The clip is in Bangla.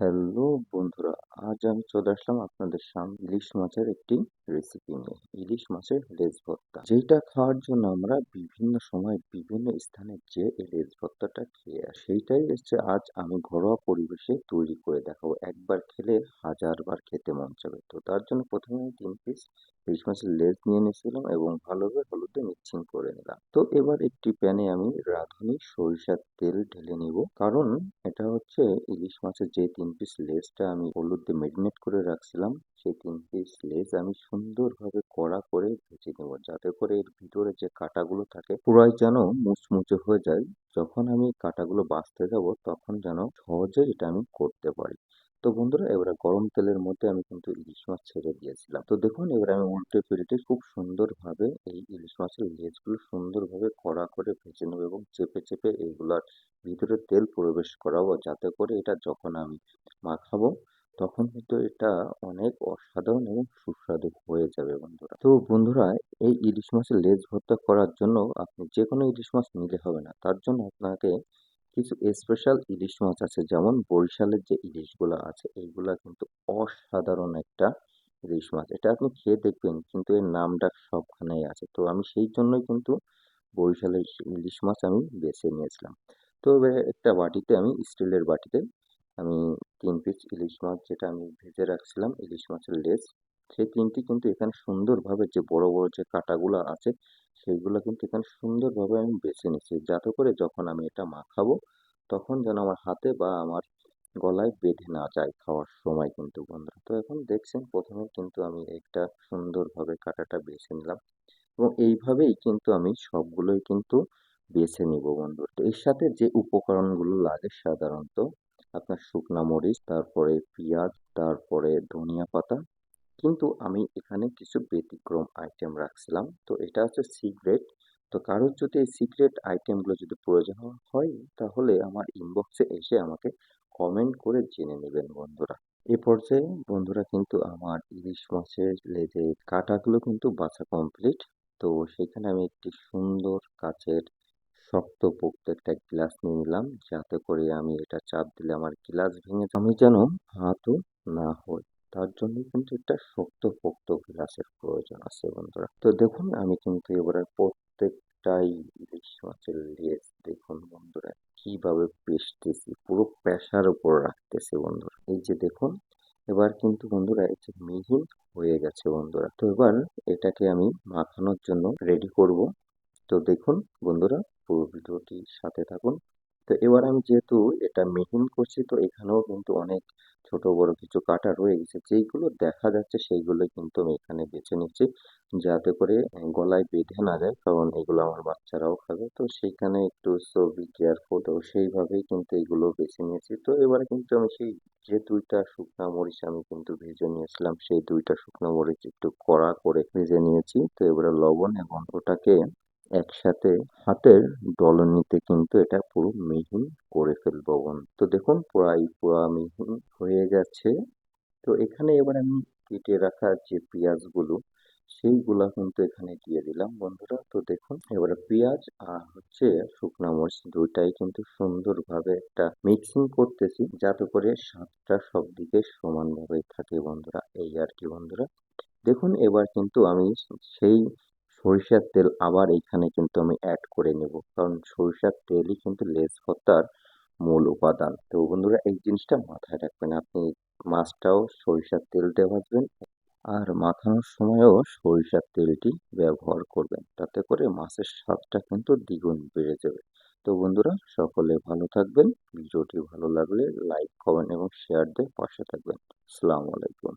হ্যালো বন্ধুরা, আজ আমি চলে আসলাম আপনাদের সামনে ইলিশ মাছের একটি রেসিপি নিয়ে। ইলিশ মাছের লেজ ভর্তা, যেটা খাওয়ার জন্য আমরা বিভিন্ন সময় বিভিন্ন স্থানে যে এই লেজ ভর্তাটা খেয়ে আসি, সেইটাই হচ্ছে আজ আমি ঘরোয়া পরিবেশে তৈরি করে দেখাবো। একবার খেলে হাজারবার খেতে মন চাবে। তো তার জন্য প্রথমে আমি 3 পিস ইলিশ মাছের লেজ নিয়ে নিয়েছিলাম এবং ভালোভাবে হলুদে মিক্সিং করে নিলাম। তো এবার একটি প্যানে আমি রাঁধুনি সরিষার তেল ঢেলে নিব, কারণ এটা হচ্ছে ইলিশ মাছের যে 3 পিস লেজটা আমি হলুদ দিয়ে মেরিনেট করে রাখছিলাম, সেই 3 পিস লেজ আমি সুন্দরভাবে কড়া করে ভেজে নেব, যাতে করে এর ভিতরে যে কাঁটাগুলো থাকে পুরাই যেন মুচমুচে হয়ে যায়। যখন আমি কাঁটাগুলো বাছতে যাব তখন যেন সহজে এটা আমি করতে পারি। তো বন্ধুরা, এবারে গরম তেলের মধ্যে আমি কিন্তু ইলিশ মাছ ছেড়ে দিয়েছিলাম। তো দেখুন, এবারে আমি উল্টে পাল্টে খুব সুন্দরভাবে এই ইলিশ মাছের লেজগুলো সুন্দরভাবে কড়া করে ভেজে নেবো এবং চেপে চেপে এইগুলার ভিতরে তেল প্রবেশ করাবো, যাতে করে এটা যখন আমি মাখাবো তখন কিন্তু এটা অনেক অসাধারণ এবং সুস্বাদু হয়ে যাবে বন্ধুরা। তো বন্ধুরা, এই ইলিশ মাছের লেজ ভর্তা করার জন্য আপনি যে কোনো ইলিশ মাছ নিলে হবে না। তার জন্য আপনাকে কিছু স্পেশাল ইলিশ মাছ আছে, যেমন বরিশালের যে ইলিশগুলো আছে এইগুলা কিন্তু অসাধারণ একটা ইলিশ মাছ। এটা আপনি খেয়ে দেখবেন, কিন্তু এর নামটা সবখানেই আছে। তো আমি সেই জন্যই কিন্তু বরিশালের ইলিশ মাছ আমি বেছে নিয়েছিলাম। তো এবারে একটা বাটিতে আমি স্টিলের বাটিতে আমি 3 পিস ইলিশ মাছ, যেটা আমি ভেজে রাখছিলাম ইলিশ মাছের লেজ, সেই তিনটি কিন্তু এখানে সুন্দরভাবে যে বড় বড় যে কাঁটাগুলো আছে সেইগুলো কিন্তু এখানে সুন্দরভাবে আমি বেছে নিচ্ছি, যাতে করে যখন আমি এটা মাখাবো তখন যেন আমার হাতে বা আমার গলায় বেঁধে না যায় খাওয়ার সময় কিন্তু বন্ধুরা। তো এখন দেখছেন, প্রথমে কিন্তু আমি একটা সুন্দরভাবে কাঁটাটা বেছে নিলাম এবং এইভাবেই কিন্তু আমি সবগুলোই কিন্তু বেছে নিব বন্ধু। তো এর সাথে যে উপকরণগুলো লাগে সাধারণত আপনার শুকনা মরিচ, তারপরে পেঁয়াজ, তারপরে ধনিয়া পাতা, কিন্তু আমি এখানে কিছু ব্যতিক্রম আইটেম রাখছিলাম। তো এটা হচ্ছে সিক্রেট। তো কারোর যদি এই সিক্রেট আইটেমগুলো যদি প্রয়োজন হয়, তাহলে আমার ইনবক্সে এসে আমাকে কমেন্ট করে জেনে নেবেন বন্ধুরা। এ পর্যায়ে বন্ধুরা কিন্তু আমার ইলিশ মাছের লেজের কাঁটাগুলো কিন্তু বাছা কমপ্লিট। তো সেখানে আমি একটি সুন্দর কাচের শক্তপোক্ত একটা গ্লাস নিয়ে নিলাম, যাতে করে আমি এটা চাপ দিলে আমার গ্লাস ভেঙে আমি যেন হাতও না হয়। তার জন্য কিন্তু একটা শক্তপোক্ত গ্লাসের প্রয়োজন আছে বন্ধুরা। তো দেখুন, আমি কিন্তু এবারে প্রত্যেকটাই ইলিশ মাছের লেজ দেখুন বন্ধুরা কিভাবে পেস্টেছি, পুরো প্রেসার উপর রাখতেছি বন্ধুরা। এই যে দেখুন, এবার কিন্তু বন্ধুরা এই যে মিহিন হয়ে গেছে বন্ধুরা। তো এবার এটাকে আমি মাখানোর জন্য রেডি করব। তো দেখুন বন্ধুরা, পুরো ভিডিওটির সাথে থাকুন। তো এবার আমি যেহেতু এটা মিহিন করছি, তো এখানেও কিন্তু অনেক ছোট বড় কিছু কাটা রয়ে গেছে, যেইগুলো দেখা যাচ্ছে সেইগুলো কিন্তু আমি এখানে বেছে নিচ্ছি, যাতে করে গলায় বেঁধে না যায়, কারণ এগুলো আমার বাচ্চারাও খাবে। তো সেইখানে একটু সো বি কেয়ারফুল। তো সেইভাবেই কিন্তু এগুলো বেছে নিয়েছি। তো এবারে কিন্তু আমি সেই যে 2টা শুকনা মরিচ আমি কিন্তু ভেজে নিয়েছিলাম, সেই 2টা শুকনো মরিচ একটু কড়া করে ভেজে নিয়েছি। তো এবারে লবণ এবং ওটাকে একসাথে হাতের দলনিতে কিন্তু এটা পুরো মিহিন করে ফেলবো বন্ধু। তো দেখুন, পুরা মিহিন হয়ে গেছে। তো এখানে এবার আমি কেটে রাখা যে পেঁয়াজগুলো সেইগুলা কিন্তু এখানে দিয়ে দিলাম বন্ধুরা। তো দেখুন, এবারে পেঁয়াজ আর হচ্ছে শুকনা মরিচ দুইটাই কিন্তু সুন্দরভাবে একটা মিক্সিং করতেছি, যাতে করে স্বাদটা সব দিকে সমানভাবে থাকে বন্ধুরা। এই আর কি বন্ধুরা। দেখুন, এবার কিন্তু আমি সেই সরিষার তেল আবার এখানে কিন্তু আমি অ্যাড করে নেব, কারণ সরিষার তেলই কিন্তু লেজ ভর্তার মূল উপাদান। তো বন্ধুরা, এই জিনিসটা মাথায় রাখবেন, আপনি মাছটাও সরিষার তেল দিয়ে ভাজবেন আর মাখানোর সময়ও সরিষার তেলটি ব্যবহার করবেন, তাতে করে মাছের স্বাদটা কিন্তু দ্বিগুণ বেড়ে যাবে। তো বন্ধুরা, সকলে ভালো থাকবেন। ভিডিওটি ভালো লাগলে লাইক, কমেন্ট এবং শেয়ার দিয়ে পাশে থাকবেন। আসসালামু আলাইকুম।